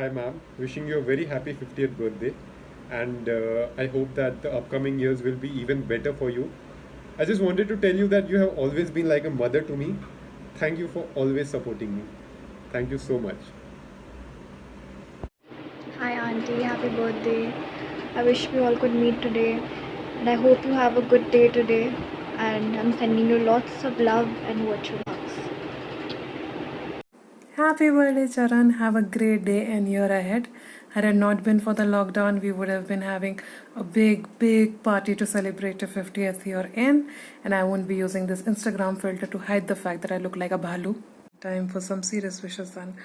Hi, ma'am. Wishing you a very happy 50th birthday. And I hope that the upcoming years will be even better for you. I just wanted to tell you that you have always been like a mother to me. Thank you for always supporting me. Thank you so much. Hi auntie, happy birthday. I wish we all could meet today and I hope you have a good day today and I'm sending you lots of love and virtual hugs. Happy birthday, Charan. Have a great day and year ahead. Had it not been for the lockdown, we would have been having a big party to celebrate your 50th year in, and I won't be using this Instagram filter to hide the fact that I look like a bhalu. Time for some serious wishes then.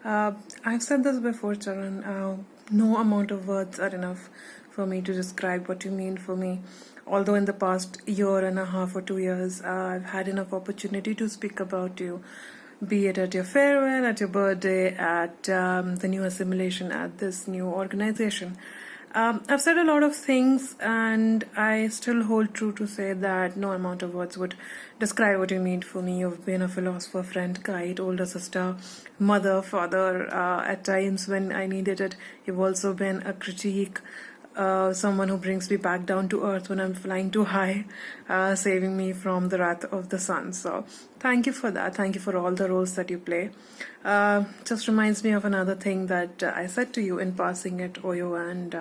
I've said this before, Charan. No amount of words are enough for me to describe what you mean for me. Although in the past year and a half or 2 years, I've had enough opportunity to speak about you, be it at your farewell, at your birthday, at the new assimilation, at this new organization. I've said a lot of things, and I still hold true to say that no amount of words would describe what you mean for me. You've been a philosopher, friend, guide, older sister, mother, father. At times when I needed it, you've also been a critique, someone who brings me back down to earth when I'm flying too high, saving me from the wrath of the sun. So, thank you for that. Thank you for all the roles that you play. Just reminds me of another thing that I said to you in passing at Oyo, and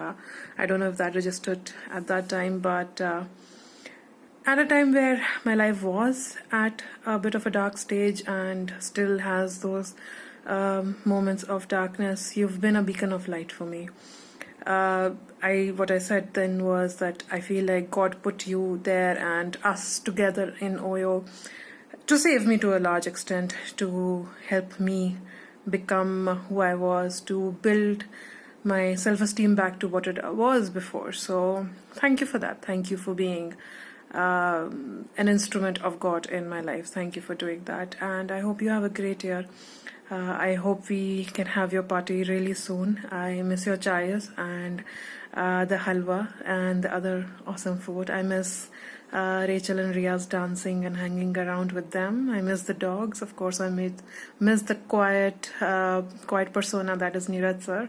I don't know if that registered at that time, but at a time where my life was at a bit of a dark stage and still has those moments of darkness, you've been a beacon of light for me. What I said then was that I feel like God put you there and us together in Oyo to save me to a large extent, to help me become who I was, to build my self-esteem back to what it was before. So thank you for that. Thank you for being an instrument of God in my life. Thank you for doing that, and I hope you have a great year. I hope we can have your party really soon. I miss your chayas and the halwa and the other awesome food. I miss Rachel and Ria's dancing and hanging around with them. I miss the dogs. Of course, I miss the quiet persona that is Neeraj sir.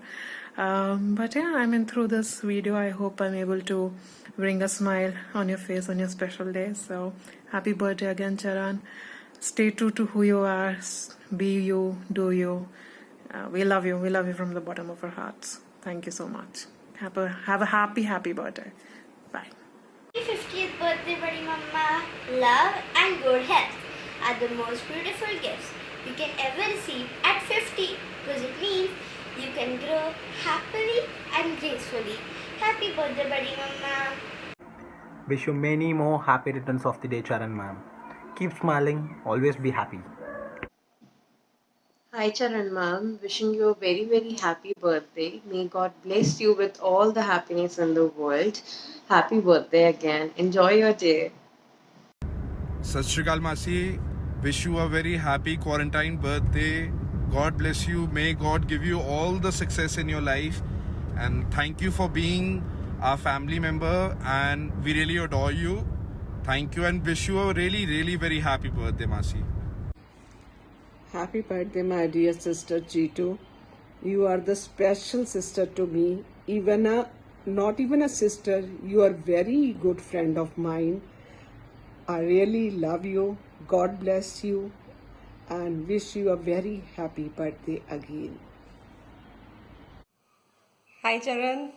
But yeah, I mean, through this video, I hope I'm able to bring a smile on your face on your special day. So happy birthday again, Charan. Stay true to who you are. Be you, do you. We love you. We love you from the bottom of our hearts. Thank you so much. Have a happy birthday. Bye. Happy 50th birthday, Badi Mama. Love and good health are the most beautiful gifts you can ever receive at 50 because it means you can grow happily and gracefully. Happy birthday, Badi Mama. Wish you many more happy returns of the day, Charan ma'am. Keep smiling, always be happy. Hi Charan ma'am, wishing you a very happy birthday. May God bless you with all the happiness in the world. Happy birthday again. Enjoy your day. Sat Shri Akal Masi, wish you a very happy quarantine birthday. God bless you. May God give you all the success in your life. And thank you for being our family member. And we really adore you. Thank you and wish you a really very happy birthday, Masi. Happy birthday, my dear sister Jitu. You are the special sister to me. Not even a sister, you are very good friend of mine. I really love you. God bless you and wish you a very happy birthday again. Hi Charan,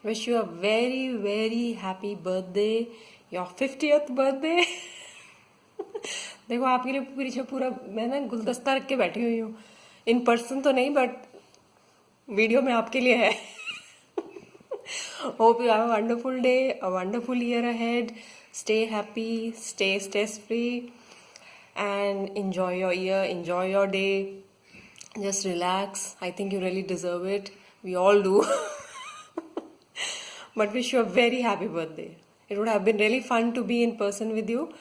wish you a very happy birthday, your 50th birthday. देखो आपके लिए पीछे पूरा मैं ना गुलदस्ता रख के बैठी हुई हूँ. इन पर्सन तो नहीं बट वीडियो में आपके लिए है. Hope you have a wonderful day, a wonderful year ahead. Stay happy, stay stress free, and enjoy your year, enjoy your day. Just relax. I think you really deserve it. We all do. But wish you a very happy birthday. It would have been really fun to be in person with you.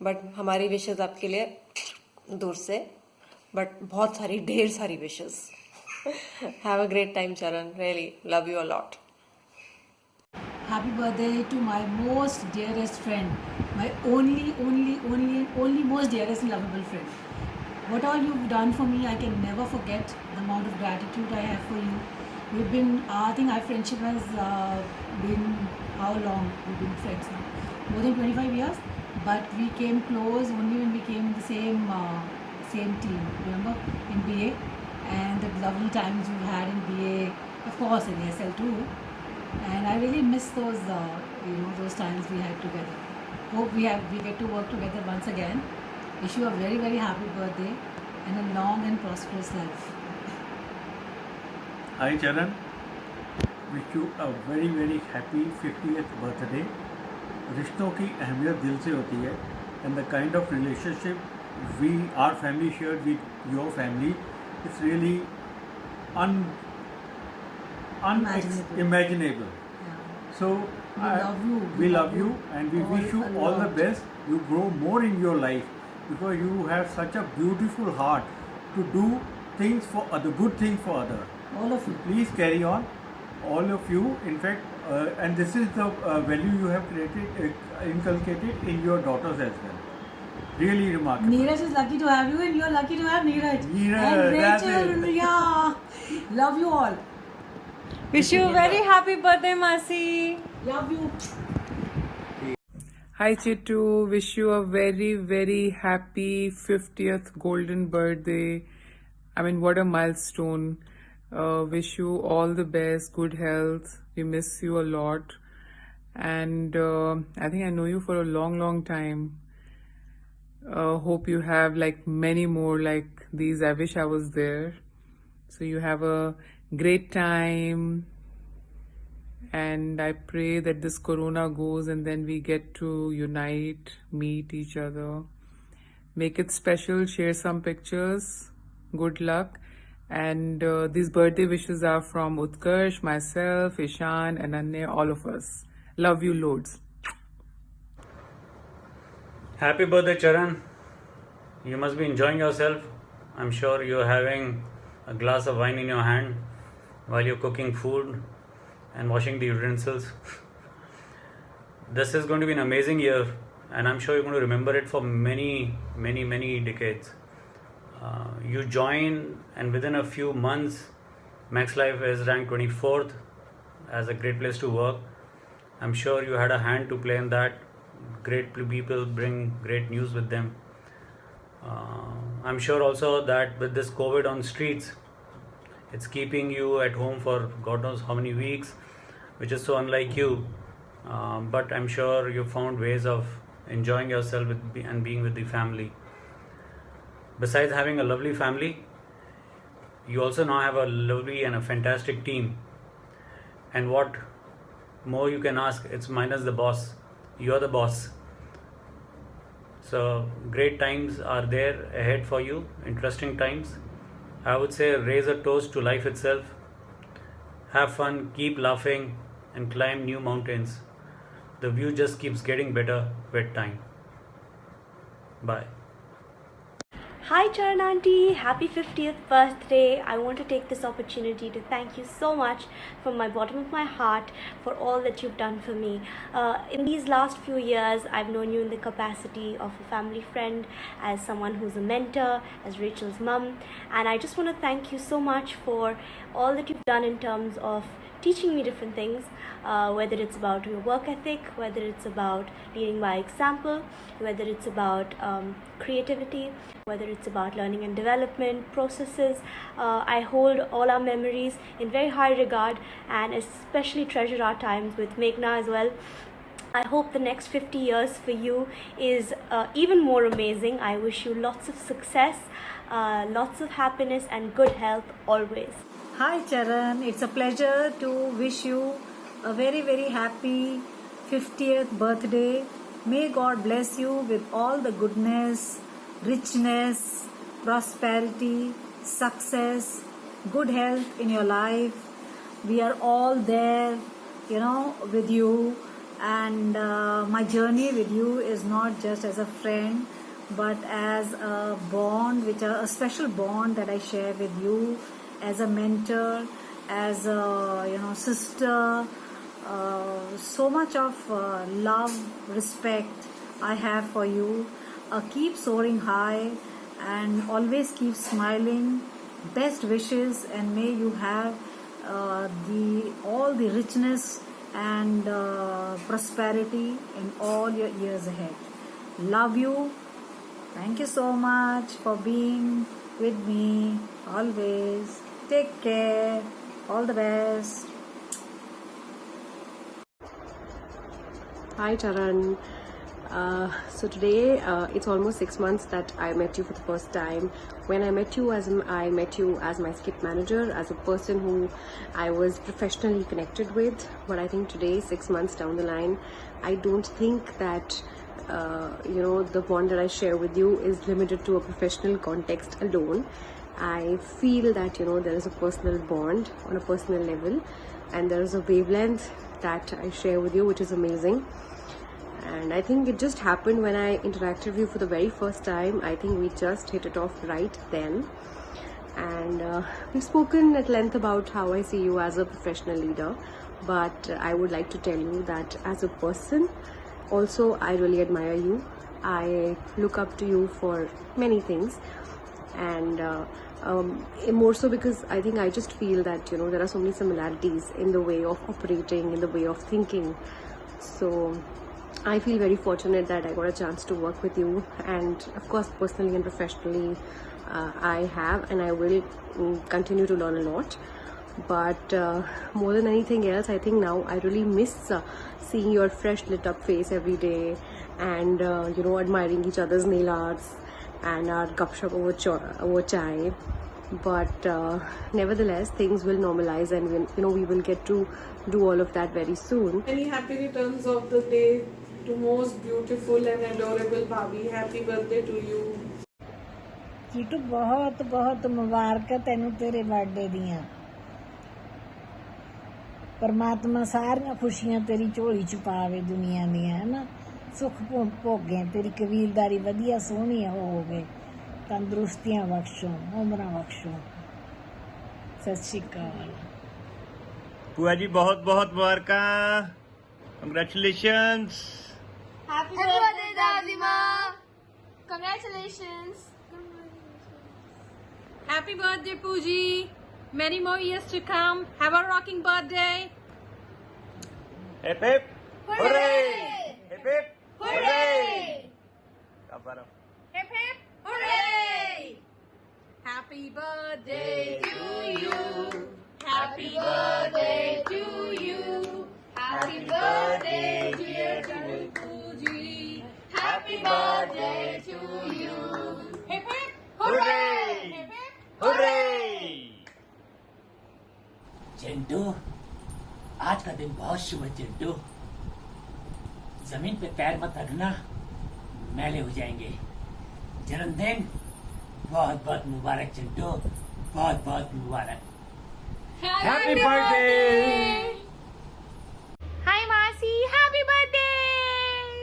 But हमारी wishes आपके लिए दूर से. But बहुत सारी ढेर सारी wishes. Have a great time, Charan. Really love you a lot. Happy birthday to my most dearest friend, my only most dearest and lovable friend. What all you've done for me, I can never forget the amount of gratitude I have for you. We've been, I think our friendship has been, how long? We've been friends now? More than 25 years. But we came close only when we came in the same team, remember? In BA. And the lovely times we had in BA, of course in ASL too. And I really miss those, those times we had together. Hope we get to work together once again. Wish you a very, very happy birthday and a long and prosperous life. Hi Charan, wish you a very very happy 50th birthday. रिश्तों की अहमियत दिल से होती है and the kind of relationship our family shared with your family is really unimaginable. Yeah. So we love you and we wish you all the best. You grow more in your life because you have such a beautiful heart to do things for other, good things for others. All of you. Please carry on, all of you. In fact, and this is the value you have inculcated in your daughters as well. Really remarkable. Neeraj is lucky to have you and you are lucky to have Neeraj. Neeraj, that's and Rachel, it. yeah. Love you all. Wish you a very happy birthday, Masi. Love you. Hi Chittu, wish you a very, very happy 50th golden birthday. I mean, what a milestone. Wish you all the best, good health. We miss you a lot. And I think I know you for a long, long time. Hope you have like many more like these. I wish I was there. So you have a great time. And I pray that this corona goes and then we get to unite, meet each other. Make it special, share some pictures. Good luck. And these birthday wishes are from Utkarsh, myself, Ishan, Ananya, all of us. Love you loads. Happy birthday, Charan. You must be enjoying yourself. I'm sure you're having a glass of wine in your hand while you're cooking food and washing the utensils. This is going to be an amazing year, and I'm sure you're going to remember it for many, many, many decades. You join, and within a few months, Max Life is ranked 24th as a great place to work. I'm sure you had a hand to play in that. Great people bring great news with them. I'm sure also that with this COVID on streets, it's keeping you at home for God knows how many weeks, which is so unlike you. But I'm sure you found ways of enjoying yourself and being with the family. Besides having a lovely family, you also now have a lovely and a fantastic team. And what more you can ask, it's minus the boss. You're the boss. So great times are there ahead for you, interesting times. I would say raise a toast to life itself. Have fun, keep laughing, and climb new mountains. The view just keeps getting better with time. Bye. Hi Charan Auntie, happy 50th birthday. I want to take this opportunity to thank you so much from my bottom of my heart for all that you've done for me. In these last few years, I've known you in the capacity of a family friend, as someone who's a mentor, as Rachel's mum, and I just want to thank you so much for all that you've done in terms of teaching me different things, whether it's about your work ethic, whether it's about leading by example, whether it's about creativity, whether it's about learning and development processes. I hold all our memories in very high regard and especially treasure our times with Meghna as well. I hope the next 50 years for you is even more amazing. I wish you lots of success, lots of happiness and good health always. Hi Charan, it's a pleasure to wish you a very, very happy 50th birthday. May God bless you with all the goodness, richness, prosperity, success, good health in your life. We are all there, with you. And my journey with you is not just as a friend, but as a bond, a special bond that I share with you, as a mentor, as a sister. So much of love, respect I have for you. Keep soaring high and always keep smiling. Best wishes, and may you have the all the richness and prosperity in all your years ahead. Love you. Thank you so much for being with me always. Take care. All the best. Hi Charan. So today it's almost 6 months that I met you for the first time. When I met you as my skip manager, as a person who I was professionally connected with. But I think today, 6 months down the line, I don't think that the bond that I share with you is limited to a professional context alone. I feel that there is a personal bond on a personal level, and there is a wavelength that I share with you, which is amazing. And I think it just happened when I interacted with you for the very first time. I think we just hit it off right then. And we've spoken at length about how I see you as a professional leader. But I would like to tell you that as a person, also I really admire you. I look up to you for many things. And more so because I think I just feel that, there are so many similarities in the way of operating, in the way of thinking. So I feel very fortunate that I got a chance to work with you, and of course personally and professionally I have and I will continue to learn a lot. But more than anything else, I think now I really miss seeing your fresh lit up face every day, and admiring each other's nail arts and our gupshup over chai. But nevertheless, things will normalize, and we will get to do all of that very soon. Many happy returns of the day to most beautiful and adorable Bhabhi. Happy birthday to you. ਚੀਟੂ ਬਹੁਤ ਬਹੁਤ ਮੁਬਾਰਕਾਂ ਤੈਨੂੰ ਤੇਰੇ birthday ਦੀਆਂ। ਪਰਮਾਤਮਾ ਸਾਰੀਆਂ ਖੁਸ਼ੀਆਂ ਤੇਰੀ ਝੋਲੀ ਚ ਪਾਵੇ ਦੁਨੀਆ ਦੀਆਂ, ਹੈ ਨਾ। ਸੁੱਖ ਭੋਗੇ, ਤੇਰੀ ਕਬੀਲਦਾਰੀ ਵਧੀਆ ਸੋਹਣੀ ਹੋਵੇ, ਤੰਦਰੁਸਤੀਆਂ ਬਖਸ਼ੋ, ਉਮਰਾਂ ਬਖਸ਼ੋ। ਸਤਿ ਸ਼੍ਰੀ ਅਕਾਲ। ਭੂਆ ਜੀ ਬਹੁਤ ਬਹੁਤ ਮੁਬਾਰਕਾਂ। Congratulations. Happy birthday, Dadima! Congratulations! Happy birthday, Pooji. Many more years to come. Have a rocking birthday. Hip hip. Hooray! Hip hip. Hooray! Hooray! Hip hip. Hooray! Happy birthday to you. Happy birthday to you. Happy birthday, dear Pooji. Happy birthday to you. Hip hip. Hooray! Hip hip. Hooray! Chintu, आज का दिन बहुत शुभ है चिंटू। जमीन पे पैर मत रखना, मैले हो जाएंगे। जन्मदिन बहुत बहुत मुबारक चिंटू, बहुत बहुत मुबारक। Happy birthday! Hi Masi, happy birthday!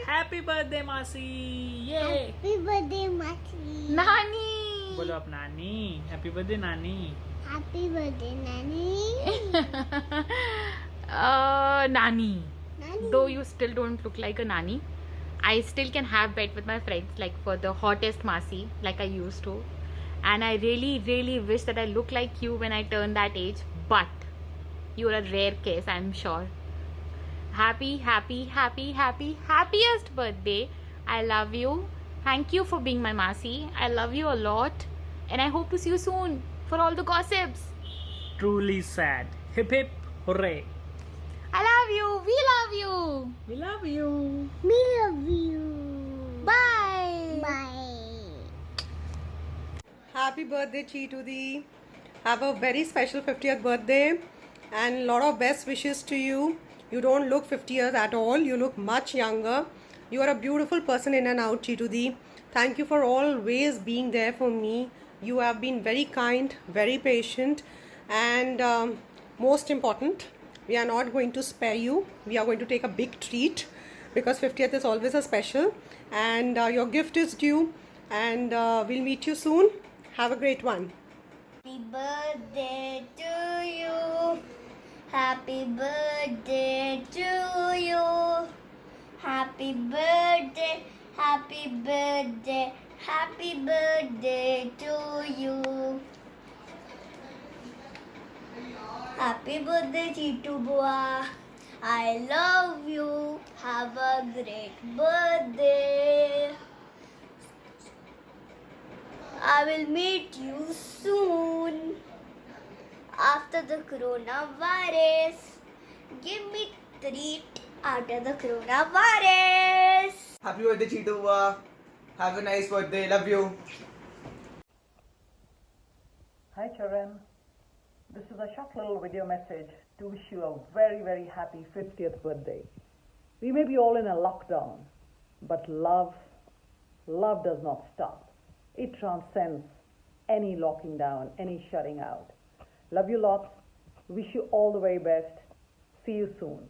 Happy birthday मासी। ये Happy birthday, Mati! Nani! बोलो आप नानी। हैप्पी बर्थडे नानी। Happy birthday, Nani! Nani. Nani. Though you still don't look like a Nani, I still can have bet with my friends, like for the hottest Masi, like I used to. And I really, really wish that I look like you when I turn that age. But you're a rare case, I'm sure. Happy, happy, happy, happy, happiest birthday. I love you. Thank you for being my Masi. I love you a lot. And I hope to see you soon for all the gossips. Truly sad. Hip hip. Hooray! I love you. We love you. We love you. We love you. Bye. Bye. Happy birthday, Cheetudi. Have a very special 50th birthday and lot of best wishes to you. You don't look 50 years at all. You look much younger. You are a beautiful person in and out, Cheetudi. Thank you for always being there for me. You have been very kind, very patient, and most important, we are not going to spare you. We are going to take a big treat because 50th is always a special, and your gift is due, and we'll meet you soon. Have a great one. Happy birthday to you. Happy birthday to you. Happy birthday, happy birthday, Happy birthday to you. Happy birthday, Chitu Bua. I love you. Have a great birthday. I will meet you soon after the coronavirus. Give me treat after the coronavirus. Happy birthday, Cheetu Bua. Have a nice birthday. Love you. Hi Charan, this is a short little video message to wish you a very very happy 50th birthday. We may be all in a lockdown, but love does not stop. It transcends any locking down, any shutting out. Love you lots. Wish you all the very best. See you soon.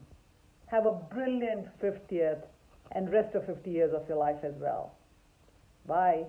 Have a brilliant 50th and rest of 50 years of your life as well. Bye.